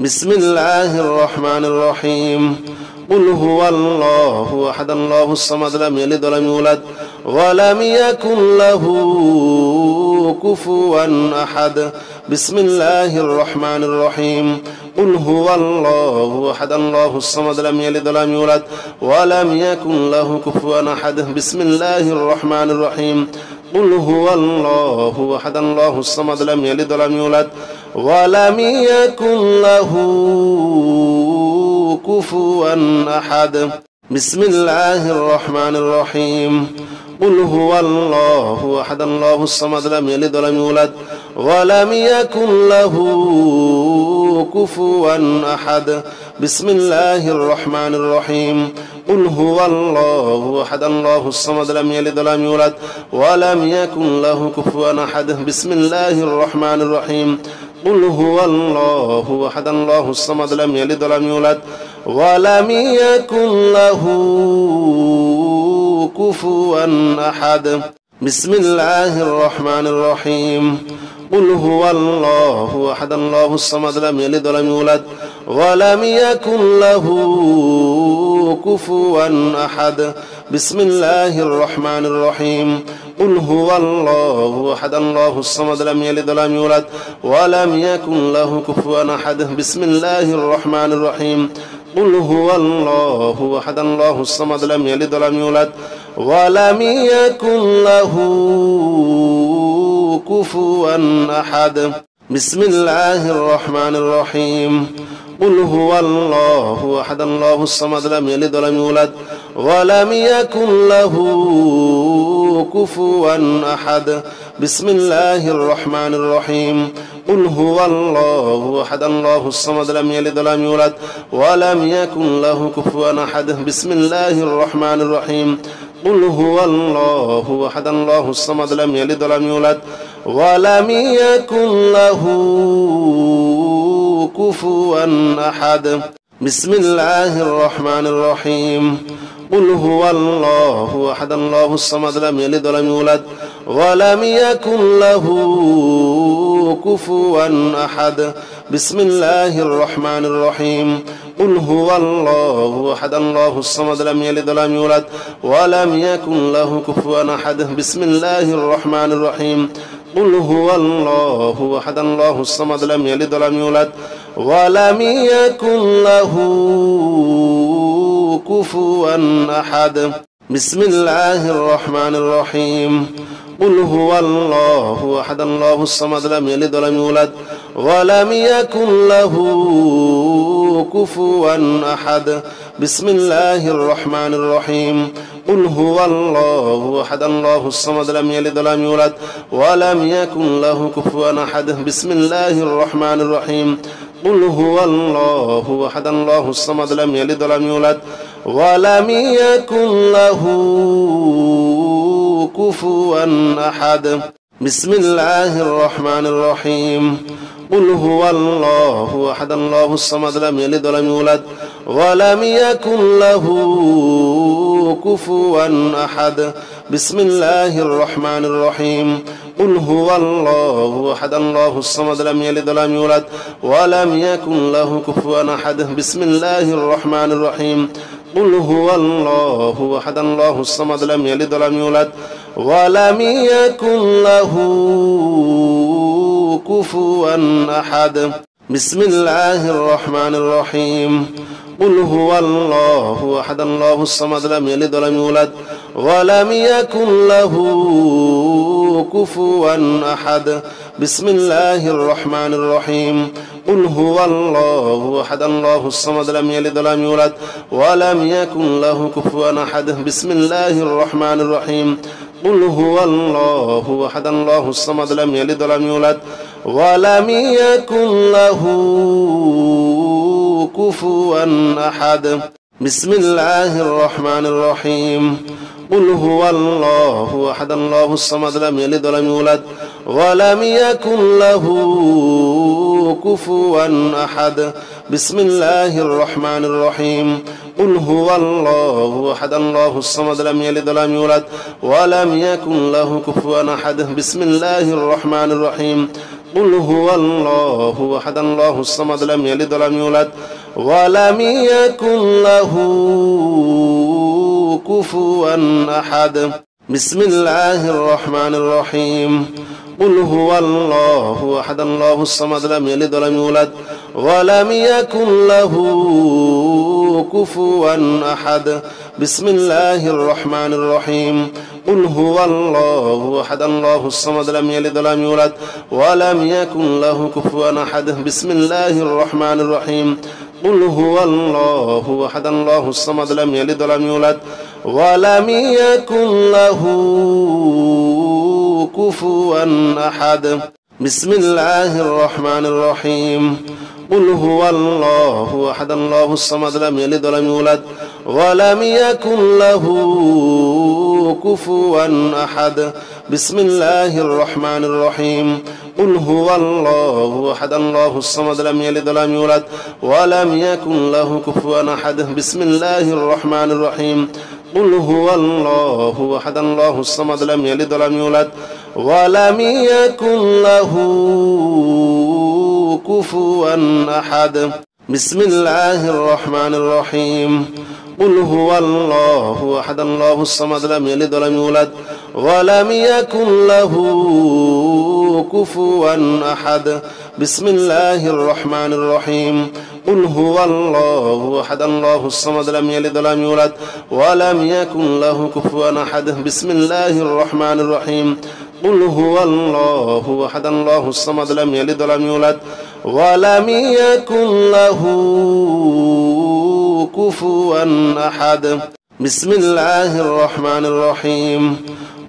بسم الله الرحمن الرحيم قل هو الله أحد الله الصمد لم يلد ولم يولد ولم يكن له كفوا أحد بسم الله الرحمن الرحيم قل هو الله أحد الله الصمد لم يلد ولم يولد ولم يكن له كفوا أحد بسم الله الرحمن الرحيم قل هو الله أحد الله الصمد لم يلد ولم يولد ولم يكن له كفوا أحد بسم الله الرحمن الرحيم قل هو الله أحد الله الصمد لم يلد ولم يولد ولم يكن له كفوا أحد بسم الله الرحمن الرحيم قل هو الله أحد الله الصمد لم يلد ولم يولد ولم يكن له كفوا أحد بسم الله الرحمن الرحيم قل هو الله أحد الله الصمد لم يلد ولم يولد ولم يكن له كفوا أحد بسم الله الرحمن الرحيم قل هو الله أحد الله الصمد لم يلد ولم يولد ولم يكن له كفوا أحد بسم الله الرحمن الرحيم قل هو الله أحد الله الصمد لم يلد ولم يولد ولم يكن له كفوا أحد بسم الله الرحمن الرحيم قل هو الله أحد الله الصمد لم يلد ولم يولد ولم يكن له كفوا أحد بسم الله الرحمن الرحيم قل هو الله أحد الله الصمد لم يلد ولم يولد ولم يكن له كفوا أحد بسم الله الرحمن الرحيم قل هو الله أحد الله الصمد لم يلد ولم يولد ولم يكن له كفوا أحد بسم الله الرحمن الرحيم قل هو الله أحد الله الصمد لم يلد ولم يولد ولم يكن له كفوا أحد بسم الله الرحمن الرحيم قل هو الله أحد الله الصمد لم يلد ولم يولد ولم يكن له كفوا أحد بسم الله الرحمن الرحيم قل هو الله أحد الله الصمد لم يلد ولم يولد ولم يكن له كفوا أحد بسم الله الرحمن الرحيم قل هو الله أحد الله الصمد لم يلد ولم يولد ولم يكن له كفوا أحد بسم الله الرحمن الرحيم قل هو الله أحد الله الصمد لم يلد ولم يولد ولم يكن له كفوا أحد بسم الله الرحمن الرحيم قل هو الله أحد الله الصمد لم يلد ولم يولد ولم يكن له كفوا أحد بسم الله الرحمن الرحيم قل هو الله أحد الله الصمد لم يلد ولم يولد ولم يكن له كفوا أحد بسم الله الرحمن الرحيم قل هو الله أحد الله الصمد لم يلد ولم يولد ولم يكن له كفوا أحد بسم الله الرحمن الرحيم قل هو الله أحد الله الصمد لم يلد ولم يولد ولم يكن له كفوا أحد بسم الله الرحمن الرحيم قل هو الله أحد الله الصمد لم يلد ولم يولد ولم يكن له كفوا أحد بسم الله الرحمن الرحيم قل هو الله أحد الله الصمد لم يلد ولم يولد ولم يكن له كفوا أحد بسم الله الرحمن الرحيم قل هو الله أحد الله الصمد لم يلد ولم يولد ولم يكن له كفوا أحد بسم الله الرحمن الرحيم قل هو الله أحد الله الصمد لم يلد ولم يولد ولم يكن له كفوا أحد بسم الله الرحمن الرحيم قل هو الله أحد الله الصمد لم يلد ولم يولد ولم يكن له كفوا أحد بسم الله الرحمن الرحيم قل هو الله أحد الله الصمد لم يلد ولم يولد ولم يكن له كفوا أحد بسم الله الرحمن الرحيم قل هو الله أحد الله الصمد لم يلد ولم يولد ولم يكن له كفوا أحد بسم الله الرحمن الرحيم قل هو الله أحد الله الصمد لم يلد ولم يولد ولم يكن له كفوا أحد بسم الله الرحمن الرحيم قل هو الله أحد الله الصمد لم يلد ولم يولد ولم يكن له كفوا أحد بسم الله الرحمن الرحيم قل هو الله أحد الله الصمد لم يلد ولم يولد ولم يكن له كفوا أحد بسم الله الرحمن الرحيم قل هو الله أحد الله الصمد لم يلد ولم يولد ولم يكن له كفوا أحد بسم الله الرحمن الرحيم قل هو الله أحد الله الصمد لم يلد ولم يولد ولم يكن له كفوا أحد بسم الله الرحمن الرحيم قل هو الله أحد الله الصمد لم يلد ولم يولد ولم يكن له كفوا أحد بسم الله الرحمن الرحيم قل هو الله أحد الله الصمد لم يلد ولم يولد ولم يكن له كفوا أحد بسم الله الرحمن الرحيم قل هو الله أحد الله الصمد لم يلد ولم يولد ولم يكن له كفوا أحد بسم الله الرحمن الرحيم قل هو الله أحد الله الصمد لم يلد ولم يولد ولم يكن له كفوا أحد بسم الله الرحمن الرحيم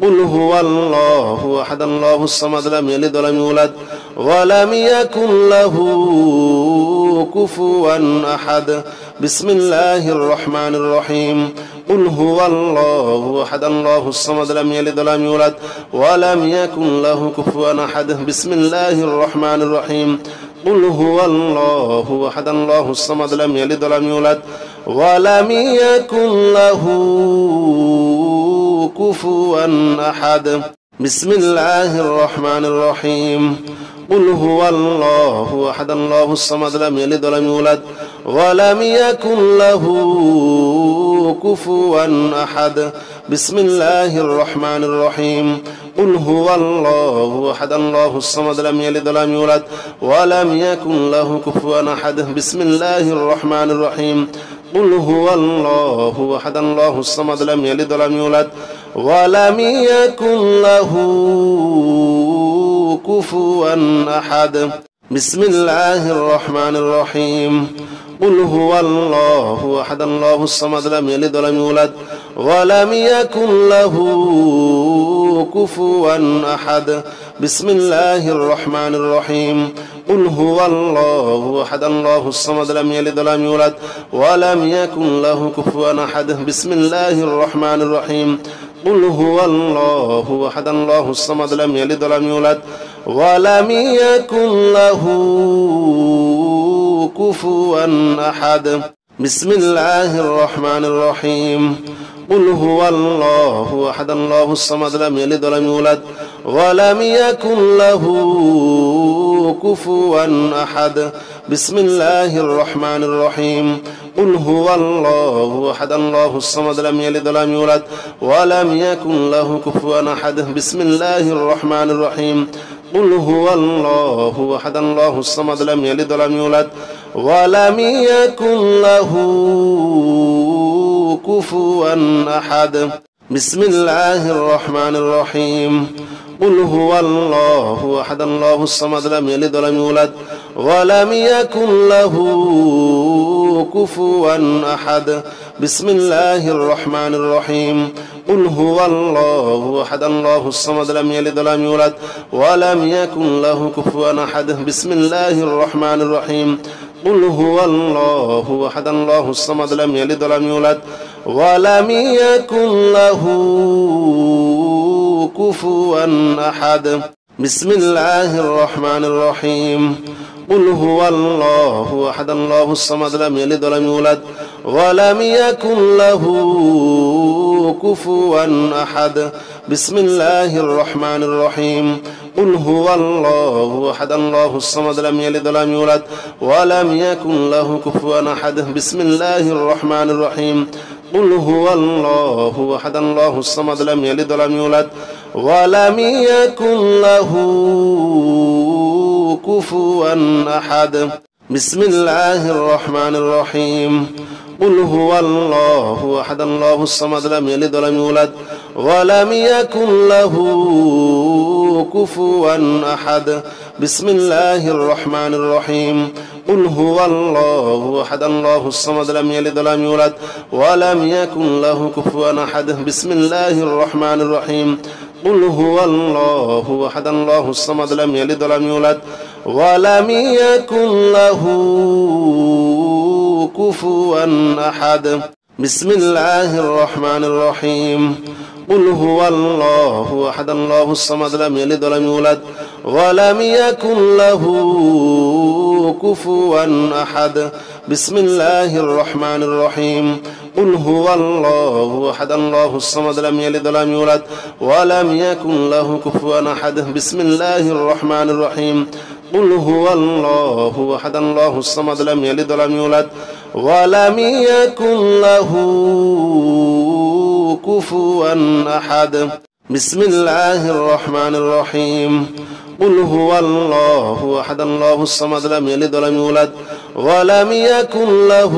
قل هو الله أحد الله الصمد لم يلد ولم يولد ولم يكن له كفوا أحد بسم الله الرحمن الرحيم قل هو الله أحد الله الصمد لم يلد ولم يولد ولم يكن له كفوا أحد بسم الله الرحمن الرحيم قل هو الله أحد الله الصمد لم يلد ولم يولد ولم يكن له كفوا أحد بسم الله الرحمن الرحيم قل هو الله أحد الله الصمد لم يلد ولم يولد ولم يكن له كفوا أحد بسم الله الرحمن الرحيم قل هو الله أحد الله الصمد لم يلد ولم يولد ولم يكن له كفوا أحد بسم الله الرحمن الرحيم قل هو الله أحد الله الصمد لم يلد ولم يولد ولم يكن له كفوا أحد بسم الله الرحمن الرحيم قل هو الله أحد الله الصمد لم يلد ولم يولد ولم يكن له كفوا أحد بسم الله الرحمن الرحيم قل هو الله أحد الله الصمد لم يلد ولم يولد ولم يكن له كفوا أحد بسم الله الرحمن الرحيم قل هو الله أحد الله الصمد لم يلد ولم يولد ولم يكن له كفوا أحد بسم الله الرحمن الرحيم قل هو الله أحد الله الصمد لم يلد ولم يولد ولم يكن له كفوا أحد بسم الله الرحمن الرحيم قل هو الله أحد الله الصمد لم يلد ولم يولد ولم يكن له كفوا أحد بسم الله الرحمن الرحيم قل هو الله أحد الله الصمد لم يلد ولم يولد ولم يكن له كفوا أحد بسم الله الرحمن الرحيم قل هو الله أحد الله الصمد لم يلد ولم يولد ولم يكن له كفوا أحد بسم الله الرحمن الرحيم قل هو الله أحد الله الصمد لم يلد ولم يولد ولم يكن له كفوا أحد بسم الله الرحمن الرحيم قل هو الله أحد الله الصمد لم يلد ولم يولد ولم يكن له كفوا أحد بسم الله الرحمن الرحيم قل هو الله أحد الله الصمد لم يلد ولم يولد ولم يكن له كفوا أحد بسم الله الرحمن الرحيم قل هو الله أحد الله الصمد لم يلد ولم يولد ولم يكن له كفوا أحد بسم الله الرحمن الرحيم قل هو الله أحد الله الصمد لم يلد ولم يولد ولم يكن له كفوا أحد بسم الله الرحمن الرحيم قل هو الله أحد الله الصمد لم يلد ولم يولد ولم يكن له كفوا أحد بسم الله الرحمن الرحيم قل هو الله أحد الله الصمد لم يلد ولم يولد ولم يكن له كفوا أحد بسم الله الرحمن الرحيم قل هو الله أحد الله الصمد لم يلد ولم يولد ولم يكن له كفوا أحد بسم الله الرحمن الرحيم قل هو الله أحد الله الصمد لم يلد ولم يولد ولم يكن له كفوا أحد بسم الله الرحمن الرحيم قل هو الله أحد الله الصمد لم يلد ولم يولد ولم يكن له كفوا أحد بسم الله الرحمن الرحيم قل هو الله أحد الله الصمد لم يلد ولم يولد ولم يكن له كفوا أحد بسم الله الرحمن الرحيم قل هو الله أحد الله الصمد لم يلد ولم يولد ولم يكن له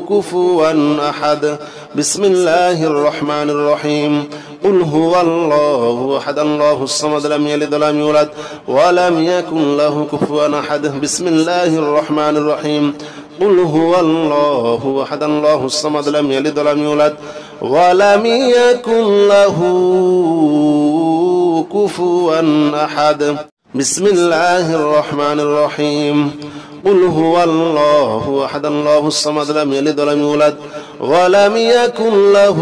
كفوا أحد بسم الله الرحمن الرحيم قل هو الله أحد الله الصمد لم يلد ولم يولد ولم يكن له كفوا أحد بسم الله الرحمن الرحيم قل هو الله أحد الله الصمد لم يلد ولم يولد ولم يكن له كفوا أحد بسم الله الرحمن الرحيم قل هو الله أحد الله الصمد لم يلد ولم يولد ولم يكن له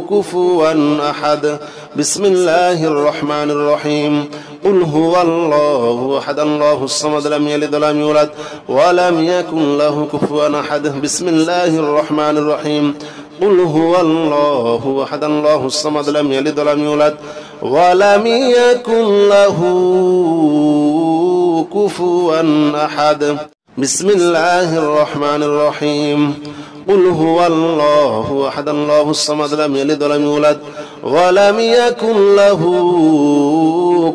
كفوا أحد بسم الله الرحمن الرحيم قل هو الله أحد الله الصمد لم يلد ولم يولد ولم يكن له كفوا أحد بسم الله الرحمن الرحيم قل هو الله أحد الله الصمد لم يلد ولم يولد ولم يكن له كفوا أحد بسم الله الرحمن الرحيم قل هو الله أحد الله الصمد لم يلد ولم يولد ولم يكن له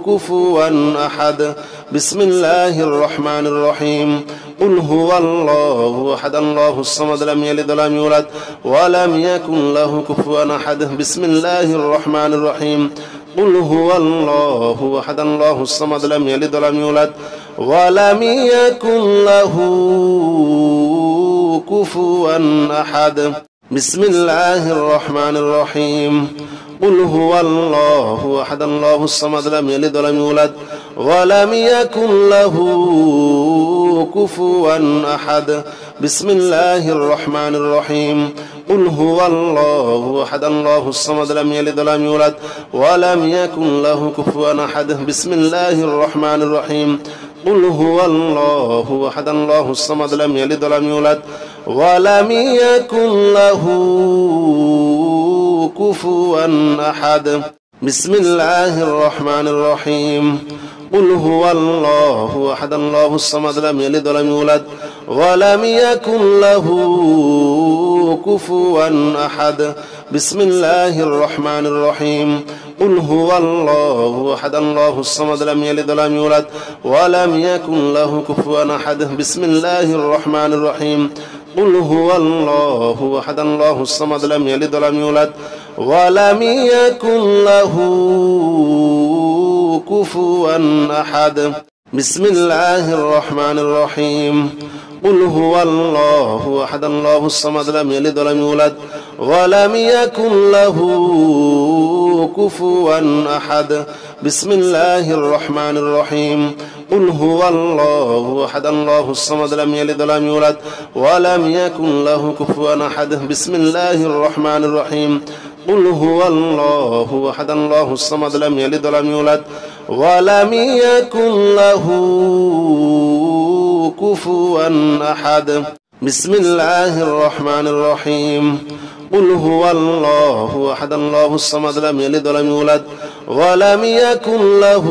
كفوا أحد بسم الله الرحمن الرحيم قل هو الله أحد الله الصمد لم يلد ولم يولد ولم يكن له كفوا أحد بسم الله الرحمن الرحيم قل هو الله أحد الله الصمد لم يلد ولم يولد ولم يكن له كفوا أحد بسم الله الرحمن الرحيم قل هو الله أحد الله الصمد لم يلد ولم يولد ولم يكن له كفوا أحد بسم الله الرحمن الرحيم قل هو الله أحد الله الصمد لم يلد ولم يولد ولم يكن له كفوا أحد بسم الله الرحمن الرحيم قل هو الله أحد الله الصمد لم يلد ولم يولد ولم يكن له كفوا أحد بسم الله الرحمن الرحيم قل هو الله أحد الله الصمد لم يلد ولم يولد ولم يكن له كفوا أحد بسم الله الرحمن الرحيم قل هو الله أحد الله الصمد لم يلد ولم يولد ولم يكن له كفوا أحد بسم الله الرحمن الرحيم قل هو الله أحد الله الصمد لم يلد ولم يولد ولم يكن له كفوا أحد بسم الله الرحمن الرحيم قل هو الله أحد الله الصمد لم يلد ولم يولد ولم يكن له كفوا أحد بسم الله الرحمن الرحيم قل هو الله أحد الله الصمد لم يلد ولم يولد ولم يكن له كفوا أحد بسم الله الرحمن الرحيم قل هو الله أحد الله الصمد لم يلد ولم يولد ولم يكن له كفوا أحد بسم الله الرحمن الرحيم قل هو الله أحد الله الصمد لم يلد ولم يولد ولم يكن له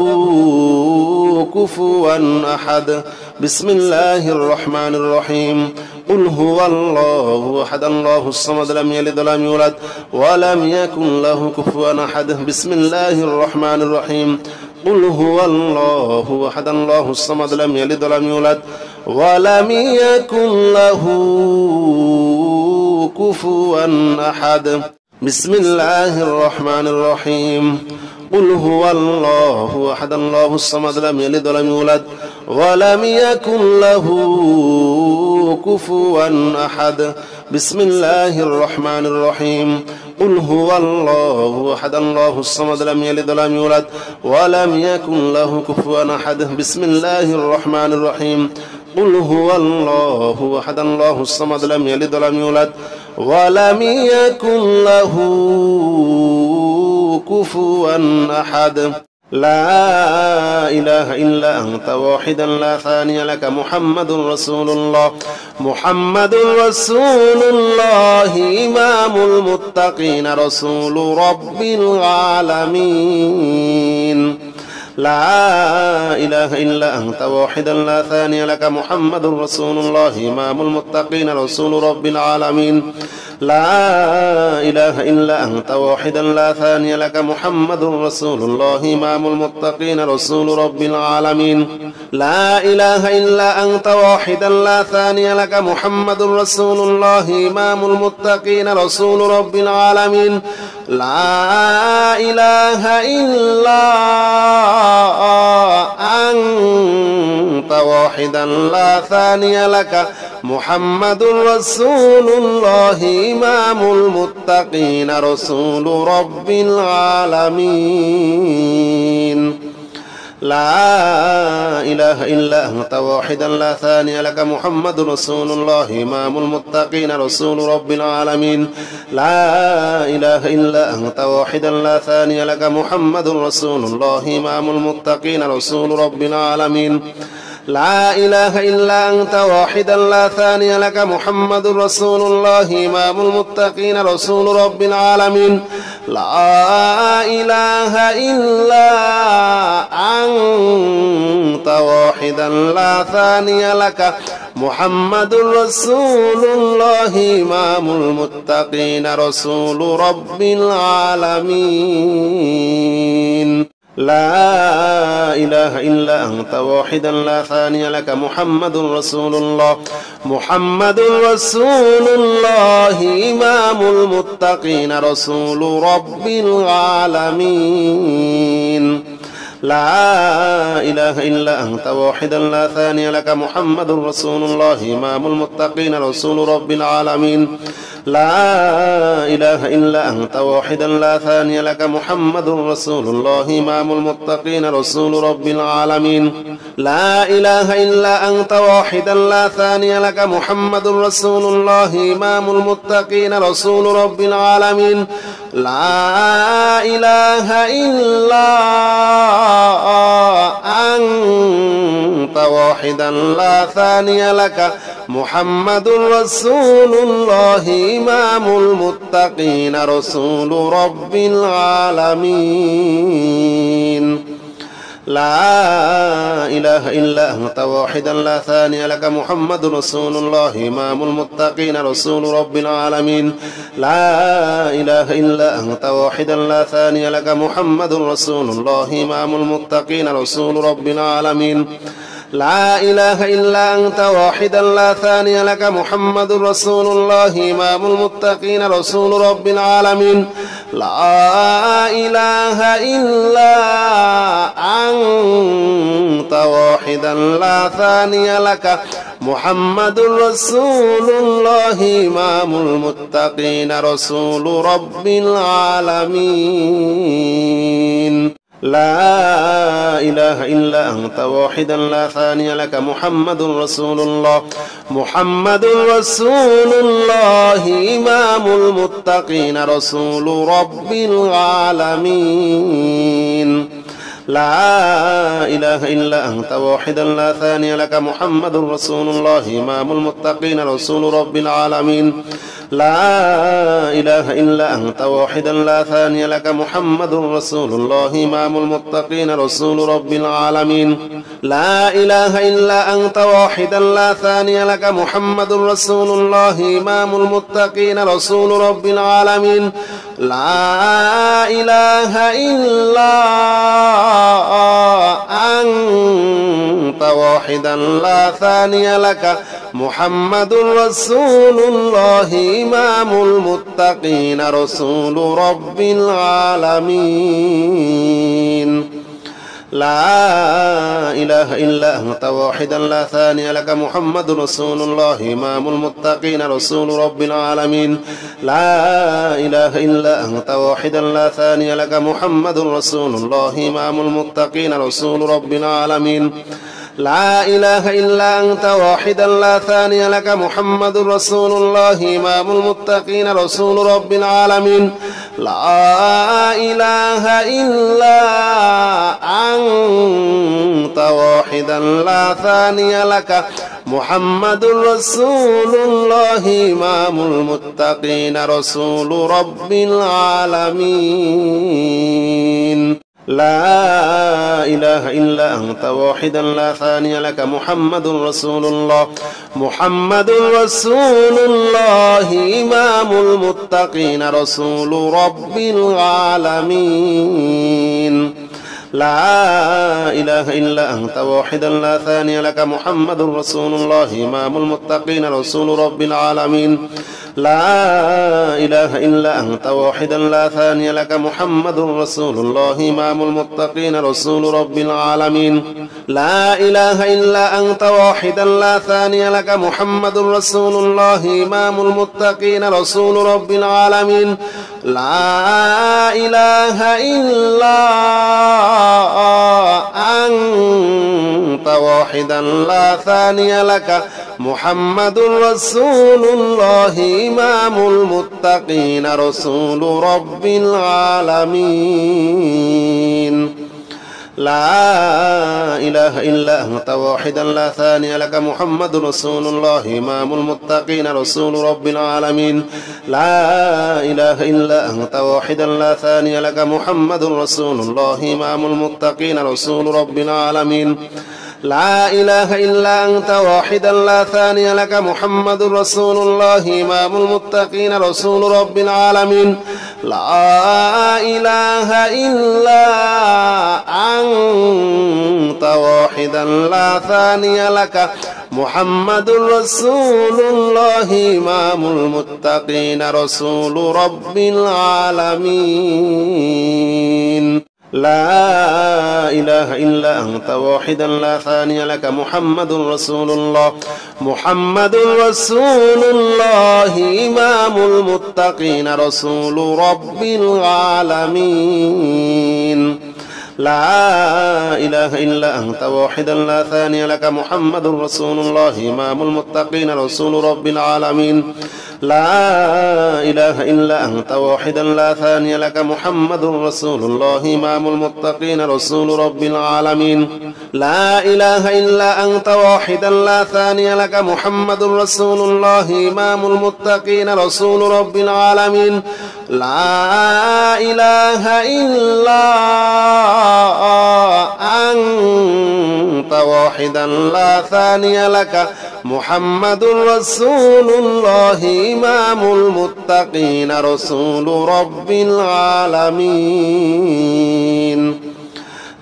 كفوا أحد بسم الله الرحمن الرحيم قل هو الله أحد الله الصمد لم يلد ولم يولد ولم يكن له كفوا أحد بسم الله الرحمن الرحيم قل هو الله أحد الله الصمد لم يلد ولم يولد ولم يكن له كفوا أحد بسم الله الرحمن الرحيم قل هو الله أحد الله الصمد لم يلد ولم يولد ولم يكن له كفوا أحد بسم الله الرحمن الرحيم قل هو الله أحد الله الصمد لم يلد ولم يولد ولم يكن له كفوا أحد بسم الله الرحمن الرحيم قل هو الله أحد الله الصمد لم يلد ولم يولد ولم يكن له كفوا أحد لا إله إلا أنت واحدا لا ثاني لك محمد رسول الله محمد رسول الله إمام المتقين رسول رب العالمين لا إله إلا أنت واحدا لا ثاني لك محمد رسول الله إمام المتقين رسول رب العالمين لا إله إلا أنت واحدا لا ثاني لك محمد رسول الله إمام المتقين رسول رب العالمين لا إله إلا أنت واحدا لا ثاني لك محمد رسول الله إمام المتقين رسول رب العالمين لا إله إلا أنت واحدا لا ثاني لك محمد رسول الله إمام المتقين رسول رب العالمين لا إله إلا أنت واحدا لا ثاني لك محمد رسول الله إمام المتقين رسول رب العالمين لا إله إلا أنت واحدا لا ثاني لك محمد رسول الله إمام المتقين رسول رب العالمين لا إله إلا أنت واحدا لا ثاني لك محمد رسول الله إمام المتقين رسول رب العالمين لا إله إلا أنت واحدا لا ثاني لك محمد رسول الله إمام المتقين رسول رب العالمين لا إله إلا أنت واحدا لا ثاني لك محمد رسول الله محمد رسول الله إمام المتقين رسول رب العالمين لا إله إلا أنت واحدا لا ثاني لك محمد رسول الله إمام المتقين رسول رب العالمين لا إله إلا أنت واحدا لا ثاني لك محمد رسول الله إمام المتقين رسول رب العالمين لا إله إلا أنت واحدا لا ثاني لك محمد رسول الله إمام المتقين رسول رب العالمين لا إله إلا أنت واحدا لا ثاني لك محمد رسول الله إمام المتقين رسول رب العالمين لا إله إلا أنت واحدا لا ثاني لك محمد رسول الله إمام المتقين رسول رب العالمين لا إله إلا أنت واحدا لا ثاني لك محمد رسول الله إمام المتقين رسول رب العالمين لا إله إلا أنت واحدا لا ثاني لك محمد رسول الله إمام المتقين رسول رب العالمين لا إله إلا أنت واحدا لا ثاني لك محمد رسول الله إمام المتقين رسول رب العالمين لا إله إلا أنت واحدا لا ثاني لك محمد رسول الله محمد رسول الله إمام المتقين رسول رب العالمين لا إله إلا أنت واحدا لا ثاني لك محمد رسول الله إمام المتقين رسول رب العالمين لا إله إلا أنت واحدا لا ثاني لك محمد رسول الله إمام المتقين رسول رب العالمين لا إله إلا أنت واحدا لا ثاني لك محمد رسول الله إمام المتقين رسول رب العالمين لا إله إلا أنت واحدا لا ثاني لك محمد رسول الله إمام المتقين رسول رب العالمين لا إله إلا أنت واحدا لا ثاني لك محمد رسول الله إمام المتقين رسول رب العالمين لا إله إلا أنت واحدا لا ثاني لك محمد رسول الله إمام المتقين رسول رب العالمين لا إله إلا أنت واحدا لا ثاني لك محمد رسول الله إمام المتقين رسول رب العالمين لا إله إلا أنت واحدا لا ثاني لك محمد رسول الله إمام المتقين رسول رب العالمين لا إله إلا أنت واحدا لا ثاني لك محمد رسول الله محمد رسول الله إمام المتقين رسول رب العالمين لا إله إلا أنت واحدا لا ثاني لك محمد رسول الله إمام المتقين رسول رب العالمين لا إله إلا أنت واحدا لا ثاني لك محمد رسول الله إمام المتقين رسول رب العالمين لا إله إلا أنت واحدا لا ثاني لك محمد رسول الله إمام المتقين رسول رب العالمين لا إله إلا أنت واحدا لا ثاني لك محمد رسول الله إمام المتقين رسول رب العالمين لا إله إلا أنت واحدا لا ثاني لك محمد رسول الله إمام المتقين رسول رب العالمين لا إله إلا أنت واحدا لا ثاني لك محمد رسول الله إمام المتقين رسول رب العالمين لا إله إلا أنت واحدا لا ثاني لك محمد رسول الله إمام المتقين رسول رب العالمين لا إله إلا أنت واحدا لا ثاني لك محمد رسول الله إمام المتقين رسول رب العالمين لا إله إلا أنت واحدا لا ثاني لك محمد رسول الله محمد رسول الله إمام المتقين رسول رب العالمين لا إله إلا أنت واحدا لا ثاني لك محمد رسول الله إمام المتقين رسول رب العالمين لا إله إلا أنت واحدا لا ثاني لك محمد رسول الله إمام المتقين رسول رب العالمين لا إله إلا أنت واحدا لا ثاني لك محمد رسول الله إمام المتقين رسول رب العالمين لا إله إلا أنت واحدا لا ثاني لك محمد رسول الله إمام المتقين رسول رب العالمين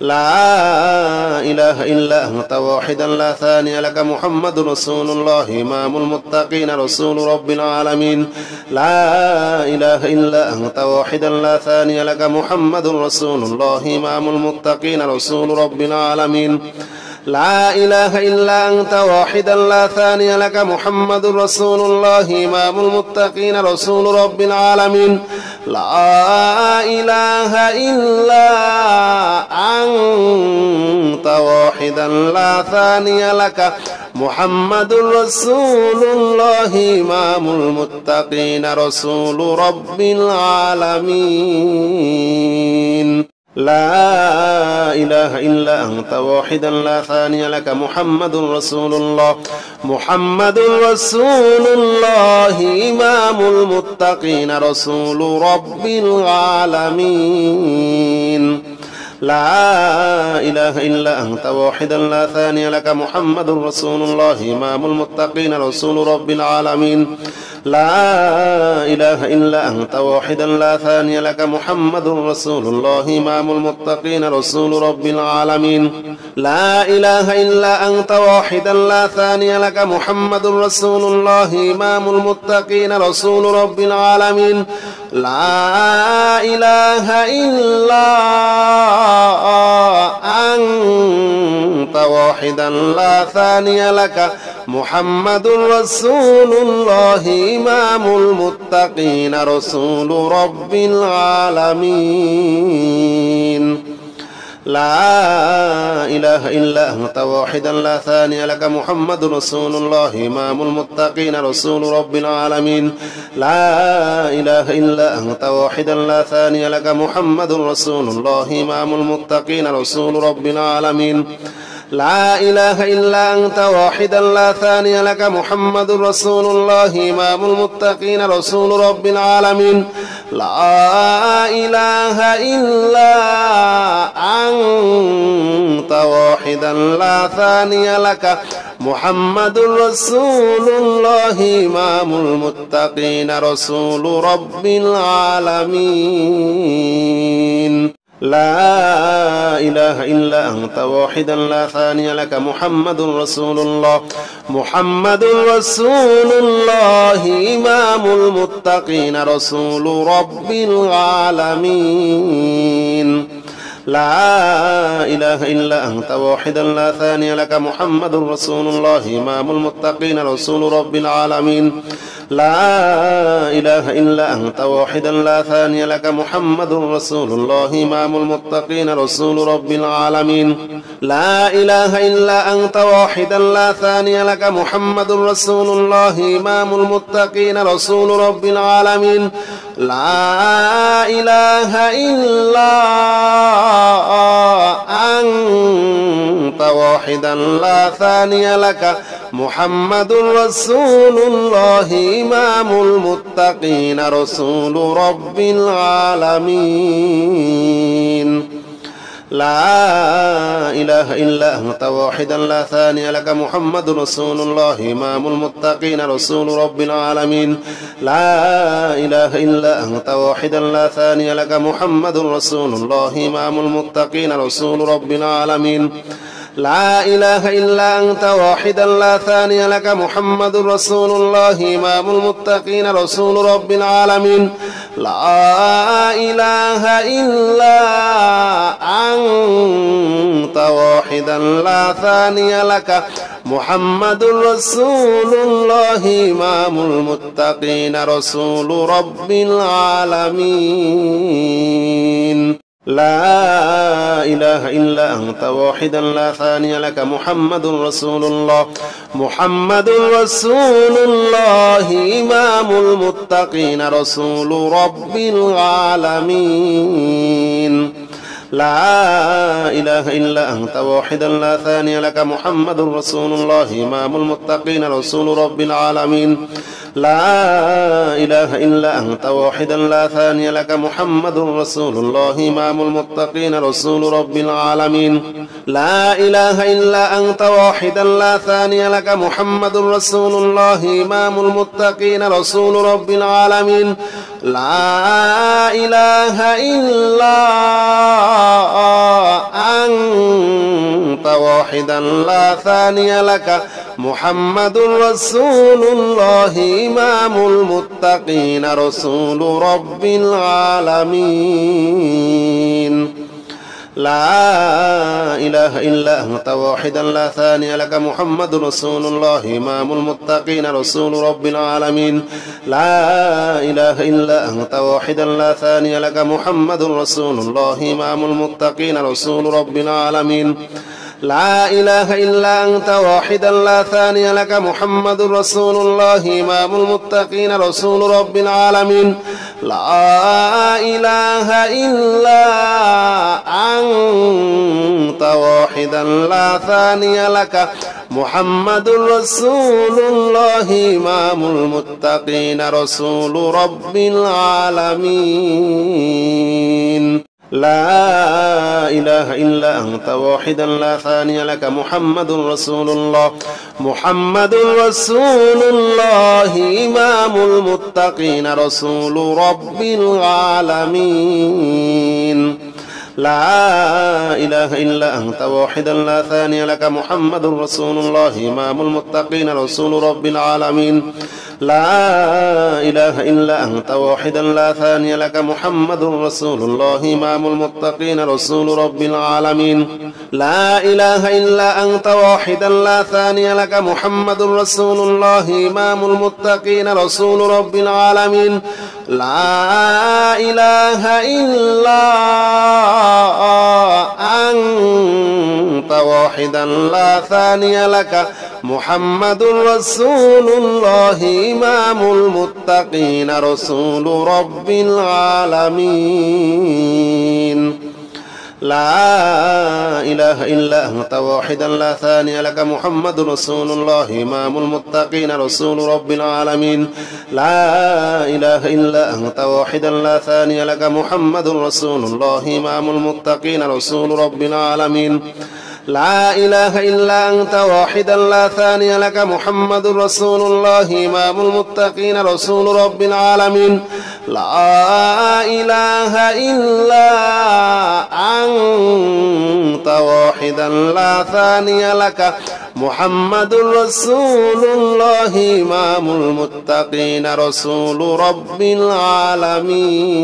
لا إله إلا أنت واحدا لا ثاني لك محمد رسول الله إمام المتقين رسول رب العالمين لا إله إلا أنت واحدا لا ثاني لك محمد رسول الله إمام المتقين رسول رب العالمين لا إله إلا أنت واحدا لا ثاني لك محمد رسول الله إمام المتقين رسول رب العالمين لا إله إلا أنت واحدا لا ثاني لك محمد رسول الله إمام المتقين رسول رب العالمين لا إله إلا أنت واحدا لا ثاني لك محمد رسول الله محمد رسول الله إمام المتقين رسول رب العالمين لا إله إلا أنت واحدا لا ثاني لك محمد رسول الله إمام المتقين رسول رب العالمين لا إله إلا أنت واحدا لا ثاني لك محمد رسول الله إمام المتقين رسول رب العالمين لا إله إلا أنت واحدا لا ثاني لك محمد رسول الله إمام المتقين رسول رب العالمين لا إله إلا أنت واحدا لا ثاني لك محمد رسول الله إمام المتقين رسول رب العالمين لا إله إلا أنت واحدا لا ثاني لك محمد رسول الله إمام المتقين رسول رب العالمين لا إله إلا أنت واحدا لا ثاني لك محمد رسول الله إمام المتقين رسول رب العالمين لا إله إلا أنت واحدا لا ثاني لك محمد رسول الله إمام المتقين رسول رب العالمين لا إله إلا أنت واحدا لا ثاني لك محمد رسول الله إمام المتقين رسول رب العالمين لا إله إلا أنت واحدا لا ثاني لك محمد رسول الله محمد رسول الله إمام المتقين رسول رب العالمين لا إله إلا أنت واحدا لا ثاني لك محمد رسول الله إمام المتقين رسول رب العالمين لا إله إلا أنت واحدا لا ثاني لك محمد رسول الله إمام المتقين رسول رب العالمين لا إله إلا أنت واحدا لا ثاني لك محمد رسول الله إمام المتقين رسول رب العالمين لا إله إلا أنت واحدا لا ثاني لك محمد رسول الله إمام المتقين رسول رب العالمين لا إله إلا أنت واحدا لا ثاني لك محمد رسول الله إمام المتقين رسول رب العالمين لا إله إلا أنت واحدا لا ثاني لك محمد رسول الله إمام المتقين رسول رب العالمين لا إله إلا أنت واحدا لا ثاني لك محمد رسول الله إمام المتقين رسول رب العالمين لا إله إلا أنت واحدا لا ثاني لك محمد رسول الله إمام المتقين رسول رب العالمين لا إله إلا أنت واحدا لا ثاني لك محمد رسول الله محمد رسول الله إمام المتقين رسول رب العالمين لا إله إلا أنت واحدا لا ثاني لك محمد رسول الله إمام المتقين رسول رب العالمين لا إله إلا أنت واحدا لا ثاني لك محمد رسول الله إمام المتقين رسول رب العالمين لا إله إلا أنت واحدا لا ثاني لك محمد رسول الله إمام المتقين رسول رب العالمين لا إله إلا أنت واحدا لا ثاني لك محمد رسول الله إمام المتقين رسول رب العالمين لا إله إلا أنت واحدا لا ثاني لك محمد رسول الله إمام المتقين رسول رب العالمين لا إله إلا أنت واحدا لا ثاني لك محمد رسول الله إمام المتقين رسول رب العالمين لا إله إلا أنت واحدا لا ثاني لك محمد رسول الله إمام المتقين رسول رب العالمين لا إله إلا أنت واحدا لا ثاني لك محمد رسول الله إمام المتقين رسول رب العالمين لا إله إلا أنت واحدا لا ثاني لك محمد رسول الله محمد رسول الله إمام المتقين رسول رب العالمين لا إله إلا أنت واحدا لا ثاني لك محمد رسول الله إمام المتقين رسول رب العالمين لا إله إلا أنت واحدا لا ثاني لك محمد رسول الله إمام المتقين رسول رب العالمين لا إله إلا أنت واحدا لا ثاني لك محمد رسول الله إمام المتقين رسول رب العالمين لا إله إلا أنت واحدا لا ثاني لك محمد رسول الله إمام المتقين رسول رب العالمين لا إله إلا أنت واحدا لا ثاني لك محمد رسول الله إمام المتقين رسول رب العالمين لا إله إلا أنت واحدا لا ثاني لك محمد رسول الله إمام المتقين رسول رب العالمين لا إله إلا أنت واحدا لا ثاني لك محمد رسول الله إمام المتقين رسول رب العالمين لا إله إلا أنت واحدا لا ثاني لك محمد رسول الله إمام المتقين رسول رب العالمين.